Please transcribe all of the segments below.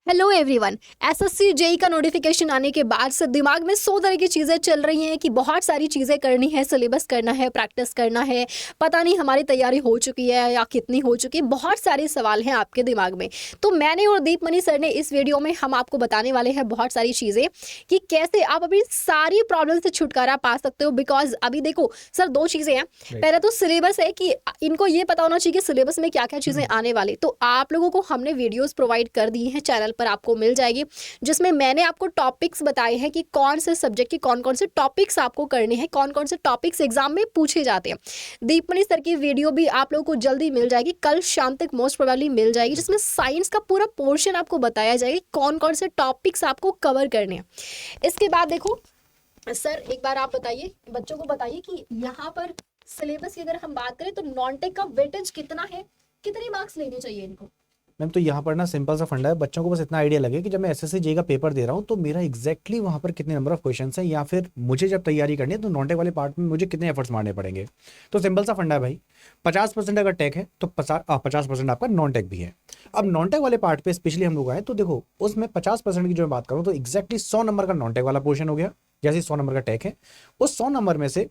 Hello everyone. SSC JE का notification आने के बाद से दिमाग में 100 तरह की चीज़ें चल रही हैं कि बहुत सारी चीज़ें करनी है, सिलेबस करना है, प्रैक्टिस करना है, पता नहीं हमारी तैयारी हो चुकी है या कितनी हो चुकी है। बहुत सारे सवाल हैं आपके दिमाग में। तो मैंने और दीपमणि सर ने इस वीडियो में हम आपको बताने वाले हैं बहुत सारी चीज़ें कि कैसे आप अपनी सारी प्रॉब्लम से छुटकारा पा सकते हो। बिकॉज अभी देखो सर, दो चीज़ें हैं। पहले तो सिलेबस है कि इनको ये पता होना चाहिए कि सिलेबस में क्या क्या चीज़ें आने वाली। तो आप लोगों को हमने वीडियोज़ प्रोवाइड कर दी हैं, चैनल पर आपको मिल जाएगी, जिसमें मैंने आपको टॉपिक्स बताए हैं कि कौन से सब्जेक्ट के कौन कौन से टॉपिक्स आपको करने हैं, कौन कौन से टॉपिक्स एग्जाम में पूछे जाते हैं। दीपमणि सर की वीडियो भी आप लोगों को जल्दी मिल जाएगी, कल शाम तक मोस्ट प्रोबेबली मिल जाएगी, जिसमें साइंस का पूरा पोर्शन आपको बताया जाएगा कौन कौन से टॉपिक्स आपको कवर करने हैं। इसके बाद देखो सर, एक बार आप बताइए, बच्चों को बताइए कि यहाँ पर सिलेबस की अगर हम बात करें तो नॉन टेक का वेटेज कितना है, कितने मार्क्स लेने चाहिए इनको। मैम तो यहाँ पर ना सिंपल सा फंडा है, बच्चों को बस इतना आइडिया लगे कि जब मैं एसएससी जेई का पेपर दे रहा हूँ तो मेरा एग्जैक्टली वहाँ पर कितने नंबर ऑफ क्वेश्चंस हैं, या फिर मुझे जब तैयारी करनी है तो नॉन टेक वाले पार्ट में मुझे कितने एफर्ट्स मारने पड़ेंगे। तो सिंपल सा फंडा है भाई, 50% अगर टेक है तो 50% आपका नॉन टेक भी है। अब नॉन टेक वाले पार्ट पे स्पेशली हम लोग आए तो देखो उसमें 50% की जो मैं बात करूँ तो एग्जैक्टली 100 नंबर का नॉन टेक वाला पोर्शन हो गया, जैसे 100 नंबर का टेक है। उस 100 नंबर में से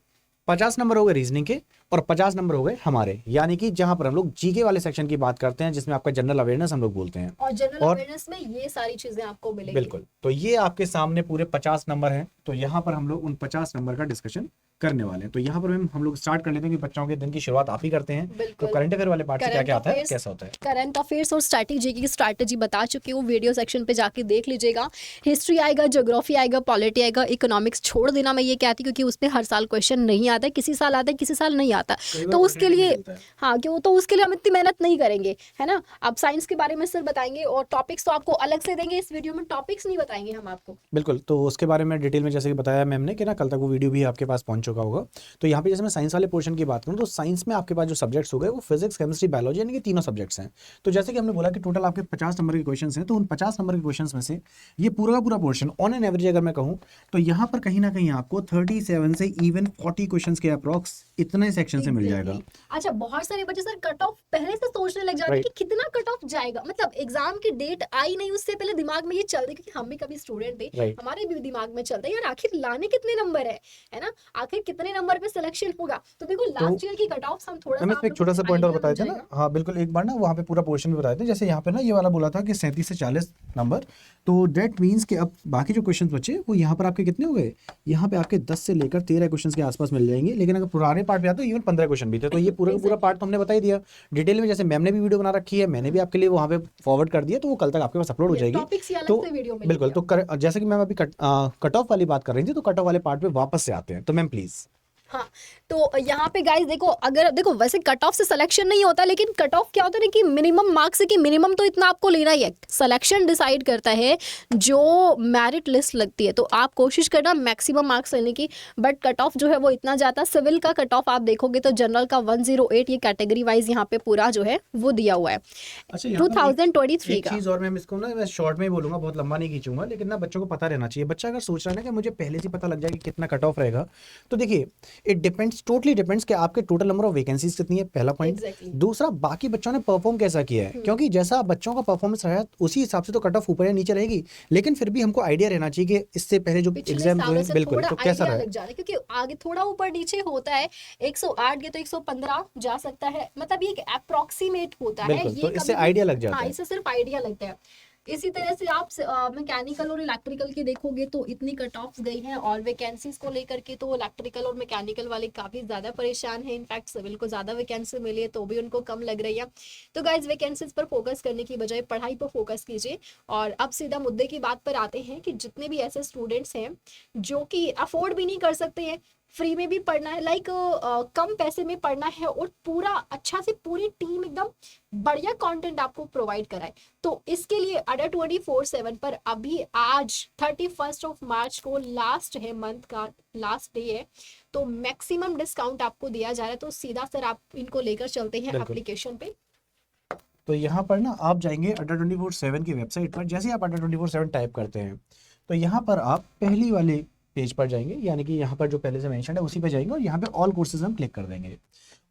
50 नंबर हो गए रीजनिंग के और 50 नंबर हो गए हमारे, यानी कि जहां पर हम लोग जीके वाले सेक्शन की बात करते हैं, जिसमें आपका जनरल अवेयरनेस हम लोग बोलते हैं। और जनरल अवेयरनेस में ये सारी चीजें आपको मिलेंगी। बिल्कुल, तो ये आपके सामने पूरे 50 नंबर हैं। तो यहाँ पर हम लोग उन 50 नंबर का डिस्कशन करने वाले हैं। तो यहाँ पर हम लोग स्टार्ट कर लेते हैं कि बच्चों के दिन की शुरुआत आप ही करते हैं। तो करंट अफेयर वाले पार्ट से क्या क्या आता है, कैसा होता है। करंट अफेयर्स और स्ट्रैटेजी की स्ट्रैटेजी बता चुकी हूँ, वीडियो सेक्शन पे जाके देख लीजिएगा। हिस्ट्री आएगा, ज्योग्राफी आएगा, पॉलिटी आएगा, इकोनॉमिक्स छोड़ देना मैं ये कहती क्योंकि उसमें हर साल क्वेश्चन नहीं आता है, किसी साल आता है किसी साल नहीं आता। तो उसके लिए हाँ क्यों, तो उसके लिए हम इतनी मेहनत नहीं करेंगे, है ना। अब साइंस के बारे में सर बताएंगे और टॉपिक्स तो आपको अलग से देंगे, इस वीडियो में टॉपिक्स नहीं बताएंगे हम आपको। बिल्कुल, तो उसके बारे में डिटेल में जैसे कि बताया मैम ने कि ना कल तक वो वीडियो भी आपके पास पहुंच चुका होगा। तो यहाँ पे जैसे मैं साइंस वाले पोर्शन की बात करूँ तो साइंस में आपके पास जो सब्जेक्ट्स हो गए वो फिजिक्स, केमिस्ट्री, बायोलॉजी, यानी कि तीनों सब्जेक्ट्स हैं। तो जैसे कि हमने बोला कि टोटल आपके 50 नंबर के क्वेश्चन हैं, तो उन 50 नंबर के क्वेश्चन में से ये पूरा का पूरा पोर्शन ऑन एन एवरेज अगर मैं कहूँ तो यहाँ पर कहीं ना कहीं आपको 37 से इवन 40 क्वेश्चन के अप्रॉक्स इतने सेक्शन से मिल जाएगा। अच्छा, बहुत सारे बच्चे सर कट ऑफ पहले से सोचने लग जाते हैं कि कितना कट ऑफ जाएगा, मतलब एग्जाम की डेट आई नहीं उससे पहले दिमाग में ये चल रहा है, क्योंकि हम भी कभी स्टूडेंट थे, हमारे भी दिमाग में चलता है यार आखिर लाने कितने नंबर है ना, आखिर कितने नंबर पे सिलेक्शन होगा। तो देखो लास्ट ईयर की कट ऑफ हम थोड़ा सा एक छोटा सा पॉइंट और बताए थे ना। हाँ बिल्कुल, एक बार ना वहाँ पे पूरा पोर्शन भी बताए थे, जैसे यहाँ पे ना ये वाला बोला था कि 37 से 40 नंबर। तो डेट मीन्स कि अब बाकी जो क्वेश्चन बचे वो यहाँ पर आपके कितने हो गए, यहाँ पे आपके 10 से लेकर 13 क्वेश्चन के आसपास मिल जाएंगे। लेकिन अगर पुराने पार्ट पे आते तो इवन 15 क्वेश्चन भी थे। तो ये पूरा पूरा पार्ट तो हमने बता ही दिया डिटेल में, जैसे मैम ने भी वीडियो बना रखी है, मैंने भी आपके लिए वहाँ पे फॉरवर्ड कर दिया, तो वो कल तक आपके पास अपलोड हो जाएगी। तो बिल्कुल, तो जैसे कि मैम अभी कट ऑफ वाली बात कर रही थी, तो कट ऑफ वाले पार्ट पे वापस से आते हैं। तो मैम प्लीज। हाँ, तो यहाँ पे गाइस देखो, अगर देखो वैसे कट ऑफ से सिलेक्शन नहीं होता, लेकिन कट ऑफ क्या होता है कि मिनिमम मार्क्स है कि मिनिमम तो इतना आपको लेना ही है। सिलेक्शन डिसाइड करता है जो मेरिट लिस्ट लगती है, तो आप कोशिश करना मैक्सिमम मार्क्स लेने की, बट कट ऑफ जो है वो इतना जाता है। सिविल का कट ऑफ आप देखोगे तो जनरल का 108, ये कैटेगरी वाइज यहाँ पे पूरा जो है वो दिया हुआ है। 2023 का चीज और मैं इसको ना मैं शॉर्ट में बोलूंगा, बहुत लंबा नहीं खींचूंगा, लेकिन ना बच्चों को पता रहना चाहिए। बच्चा अगर सोच रहा है ना कि मुझे पहले से पता लग जाए कि कितना कट ऑफ रहेगा, तो देखिए इट डिपेंड्स, टोटली डिपेंड्स कि आपके टोटल नंबर ऑफ वैकेंसीज कितनी है, पहला पॉइंट। दूसरा, बाकी बच्चों ने परफॉर्म कैसा किया है, क्योंकि जैसा बच्चों का परफॉर्मेंस रहा उसी हिसाब से तो कट ऑफ ऊपर या नीचे रहेगी। लेकिन फिर भी हमको आइडिया रहना चाहिए कि इससे पहले जो एग्जाम जो है बिल्कुल तो कैसा रहा है, क्योंकि आगे थोड़ा ऊपर नीचे होता है। 108 गया तो 115 जा सकता है, मतलब ये अप्रोक्सीमेट होता है, ये तो इससे आइडिया लग जाता है। इससे सिर्फ आइडिया लगता है। इसी तरह से आप मैकेनिकल और इलेक्ट्रिकल की देखोगे तो इतनी कट ऑफ्स गई हैं, और वैकेंसीज को लेकर के तो इलेक्ट्रिकल और मैकेनिकल वाले काफी ज्यादा परेशान हैं। इनफैक्ट सिविल को ज्यादा वैकेंसी मिली है तो भी उनको कम लग रही है। तो गाइज वैकेंसीज पर फोकस करने की बजाय पढ़ाई पर फोकस कीजिए। और अब सीधा मुद्दे की बात पर आते हैं कि जितने भी ऐसे स्टूडेंट्स हैं जो कि अफोर्ड भी नहीं कर सकते हैं, फ्री में भी पढ़ना है, लाइक कम पैसे में पढ़ना है और पूरा अच्छा से पूरी टीम एकदम बढ़िया कंटेंट आपको प्रोवाइड कराए, तो इसके लिए अडा 24/7 पर अभी आज 31 मार्च को लास्ट है, मंथ का लास्ट डे है, तो मैक्सिमम डिस्काउंट आपको दिया जा रहा है। तो सीधा सर आप इनको लेकर चलते हैं एप्लीकेशन पे। तो यहाँ पर ना आप जाएंगे अड्डा 24/7 की वेबसाइट पर। जैसे आप अड्डा 24/7 टाइप करते हैं तो यहाँ पर आप पहली वाली पेज पर जाएंगे, यानी कि यहाँ पर जो पहले से मेंशन है उसी पे जाएंगे और यहाँ पे ऑल कोर्सेज हम क्लिक कर देंगे।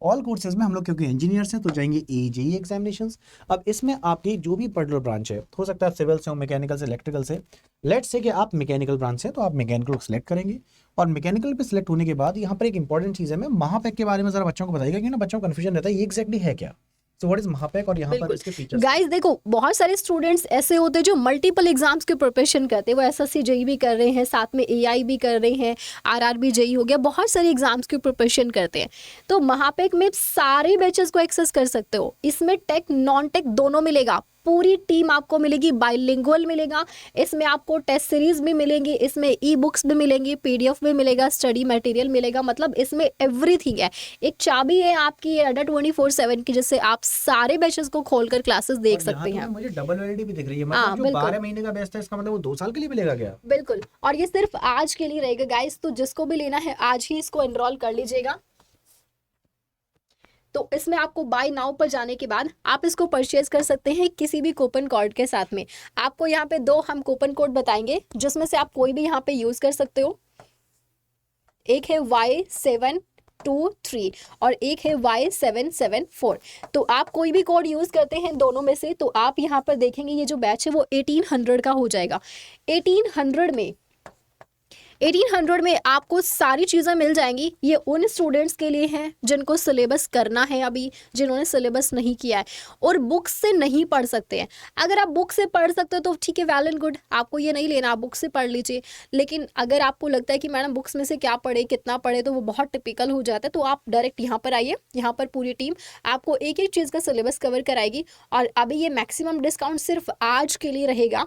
ऑल कोर्सेज में हम लोग क्योंकि इंजीनियर्स हैं तो जाएंगे AJE एग्जामिनेशंस। अब इसमें आपकी जो भी पर्टिकुलर ब्रांच है, हो सकता है सिविल से हो, मैकेनिकल से, इलेक्ट्रिकल से। लेट्स से कि आप मैकेनिकल ब्रांच से, तो आप मैकेनिकल को सिलेक्ट करेंगे और मैकेनिकल पे सिलेक्ट होने के बाद यहाँ पर एक इंपॉर्टेंट चीज़ है, मैं महापैक के बारे में जरा बच्चों को बताइएगा, क्योंकि ना बच्चों को कन्फ्यूजन रहता है ये एग्जैक्टली है क्या। सो व्हाट इज महापैक और यहाँ पर इसके फीचर्स। गाइस देखो, बहुत सारे स्टूडेंट्स ऐसे होते हैं जो मल्टीपल एग्जाम्स की प्रिपरेशन करते हैं, वो SSC JEE भी कर रहे हैं, साथ में AI भी कर रहे हैं, RRB JEE हो गया, बहुत सारे एग्जाम्स की प्रिपरेशन करते हैं। तो महापैक में सारे बैचेस को एक्सेस कर सकते हो। इसमें टेक नॉन टेक दोनों मिलेगा, पूरी टीम आपको मिलेगी, बाइलिंगुअल मिलेगा। इसमें आपको टेस्ट सीरीज भी मिलेंगी, इसमें ई-बुक्स भी मिलेंगी, PDF भी मिलेगा, स्टडी मटेरियल मिलेगा, मतलब इसमें एवरीथिंग है। एक चाबी है आपकी अड्डा 24/7 की, जिससे आप सारे बैचेस को खोलकर क्लासेस देख सकते हैं। मुझे डबल वैलिडिटी भी दिख रही है, मतलब जो 12 महीने का बैच था इसका मतलब वो 2 साल के लिए मिलेगा क्या? बिल्कुल, और ये सिर्फ आज के लिए रहेगा गाइस, तो जिसको भी लेना है आज ही इसको एनरोल कर लीजिएगा। तो इसमें आपको बाय नाउ पर जाने के बाद आप इसको परचेज कर सकते हैं किसी भी कूपन कोड के साथ में। आपको यहाँ पे 2 हम कूपन कोड बताएंगे, जिसमें से आप कोई भी यहाँ पे यूज कर सकते हो। एक है Y723 और एक है Y774। तो आप कोई भी कोड यूज करते हैं दोनों में से, तो आप यहाँ पर देखेंगे ये जो बैच है वो 1800 का हो जाएगा। 1800 में आपको सारी चीज़ें मिल जाएंगी। ये उन स्टूडेंट्स के लिए हैं जिनको सिलेबस करना है, अभी जिन्होंने सिलेबस नहीं किया है और बुक से नहीं पढ़ सकते हैं। अगर आप बुक से पढ़ सकते हो तो ठीक है, वेल एंड गुड, आपको ये नहीं लेना, आप बुक से पढ़ लीजिए। लेकिन अगर आपको लगता है कि मैडम बुक्स में से क्या पढ़े, कितना पढ़े, तो वो बहुत टिपिकल हो जाता है, तो आप डायरेक्ट यहाँ पर आइए। यहाँ पर पूरी टीम आपको एक एक चीज़ का सिलेबस कवर कराएगी। और अभी ये मैक्सिमम डिस्काउंट सिर्फ आज के लिए रहेगा,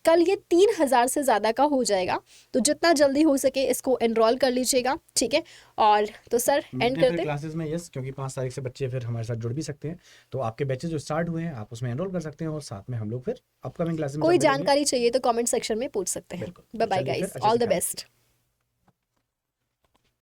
कल ये 3000 से ज़्यादा का हो जाएगा। तो जितना जल्दी हो सके इसको एनरोल कर लीजिएगा, ठीक है। और तो सर एंड करते हैं क्लासेस में। यस, क्योंकि 5 तारीख से बच्चे फिर हमारे साथ जुड़ भी सकते हैं, तो आपके बैचेस जो स्टार्ट हुए हैं आप उसमें एनरोल कर सकते हैं और साथ में हम लोग फिर अपकमिंग क्लासेस में कोई जानकारी चाहिए तो कमेंट सेक्शन में पूछ सकते हैं। Bye bye guys, all the best.